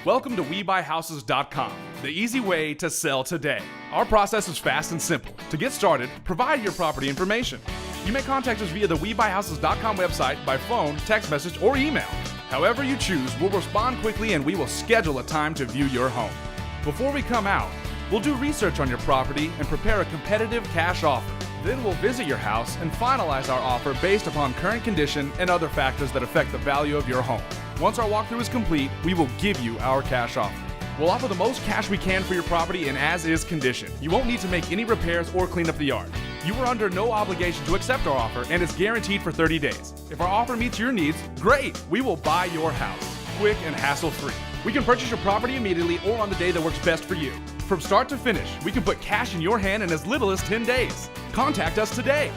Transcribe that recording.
Welcome to WeBuyHouses.com, the easy way to sell today. Our process is fast and simple. To get started, provide your property information. You may contact us via the WeBuyHouses.com website by phone, text message, or email. However you choose, we'll respond quickly and we will schedule a time to view your home. Before we come out, we'll do research on your property and prepare a competitive cash offer. Then we'll visit your house and finalize our offer based upon current condition and other factors that affect the value of your home. Once our walkthrough is complete, we will give you our cash offer. We'll offer the most cash we can for your property in as-is condition. You won't need to make any repairs or clean up the yard. You are under no obligation to accept our offer and it's guaranteed for 30 days. If our offer meets your needs, great! We will buy your house, quick and hassle-free. We can purchase your property immediately or on the day that works best for you. From start to finish, we can put cash in your hand in as little as 10 days. Contact us today.